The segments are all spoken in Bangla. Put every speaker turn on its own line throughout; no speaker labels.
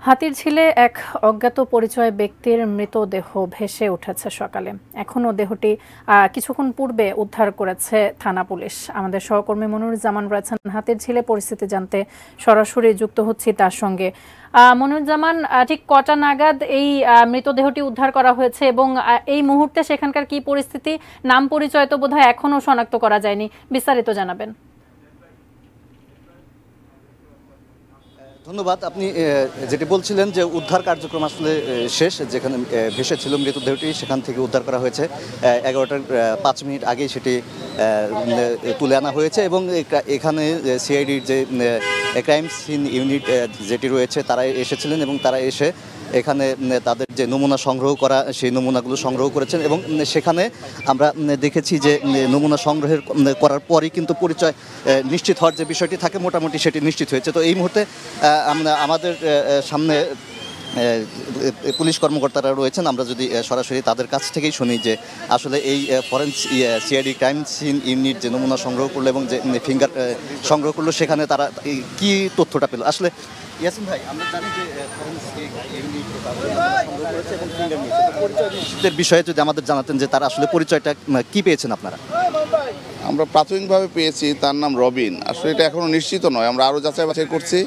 হাতিরঝিলে এক অজ্ঞাত পরিচয় ব্যক্তির মৃতদেহ ভেসে উঠেছে সকালে। এখনও দেহটি কিছুক্ষণ পূর্বে উদ্ধার করেছে থানা পুলিশ। আমাদের সহকর্মী মনিরুজ্জামান রয়েছেন হাতিরঝিলে, পরিস্থিতি জানতে সরাসরি যুক্ত হচ্ছি তার সঙ্গে। মনিরুজ্জামান, ঠিক কটা নাগাদ এই মৃতদেহটি উদ্ধার করা হয়েছে এবং এই মুহূর্তে সেখানকার কি পরিস্থিতি? নাম পরিচয় তো বোধহয় এখনও শনাক্ত করা যায়নি, বিস্তারিত জানাবেন।
ধন্যবাদ। আপনি যেটি বলছিলেন যে উদ্ধার কার্যক্রম আসলে শেষ, যেখানে ভেসেছিল মৃতদেহটি সেখান থেকে উদ্ধার করা হয়েছে। 11টার 5 মিনিট আগেই সেটি তুলে আনা হয়েছে এবং এখানে সিআইডির যে ক্রাইম সিন ইউনিট যেটি রয়েছে তারা এসেছিলেন এবং তারা এসে এখানে তাদের যে নমুনা সংগ্রহ করা সেই নমুনাগুলো সংগ্রহ করেছেন এবং সেখানে আমরা দেখেছি যে নমুনা সংগ্রহের করার পরই কিন্তু পরিচয় নিশ্চিত হওয়ার যে বিষয়টি থাকে মোটামুটি সেটি নিশ্চিত হয়েছে। তো এই মুহূর্তে আমাদের সামনে পুলিশ কর্মকর্তারা রয়েছেন, আমরা যদি সরাসরি তাদের কাছ থেকেই শুনি যে আসলে এই সিআইডি ক্রাইম সিন ইউনিট যে নমুনা সংগ্রহ করলো এবং যে ফিঙ্গার সংগ্রহ করলো সেখানে তারা কি তথ্যটা পেল। আসলে ইয়াসিন ভাই, আমরা জানি যে ফরেনসিক ইউনিট সংগ্রহ করেছে এবং ফিঙ্গার নিয়েছে, পরিচয় নিশ্চিতের বিষয়ে যদি আমাদের জানাতেন যে তারা আসলে পরিচয়টা কি পেয়েছেন আপনারা।
আমরা প্রাথমিকভাবে পেয়েছি তার নাম রবিন। আসলে এটা এখনও নিশ্চিত নয়, আমরা আরও যাচাই বাছাই করছি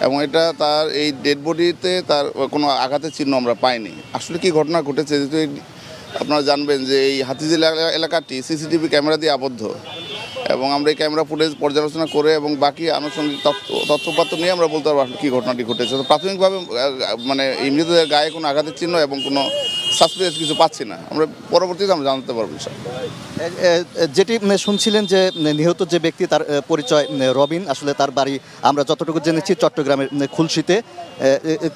এবং এটা তার এই ডেড বডিতে তার কোনো আঘাতের চিহ্ন আমরা পাইনি। আসলে কি ঘটনা ঘটেছে, যেহেতু আপনারা জানবেন যে এই হাতিঝিল এলাকাটি সিসিটিভি ক্যামেরা দিয়ে আবদ্ধ এবং আমরা এই ক্যামেরা ফুটেজ পর্যালোচনা করে এবং বাকি আনুষঙ্গিক তথ্যপাত্র নিয়ে আমরা বলতে পারবো আসলে কী ঘটনাটি ঘটেছে। তো প্রাথমিকভাবে মানে এই মৃতদের গায়ে কোনো আঘাতের চিহ্ন এবং কোনো সাসপেন্স কিছু পাচ্ছি না, আমরা পরবর্তীতে আমরা জানতে পারবো।
যেটি শুনছিলেন যে নিহত যে ব্যক্তি তার পরিচয় রবিন, আসলে তার বাড়ি আমরা যতটুকু জেনেছি চট্টগ্রামের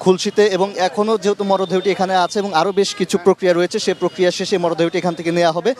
খুলশীতে এবং এখনও যেহেতু মরদেহটি এখানে আছে এবং আরও বেশ কিছু প্রক্রিয়া রয়েছে, সেই প্রক্রিয়া শেষে মরদেহটি এখান থেকে নেওয়া হবে।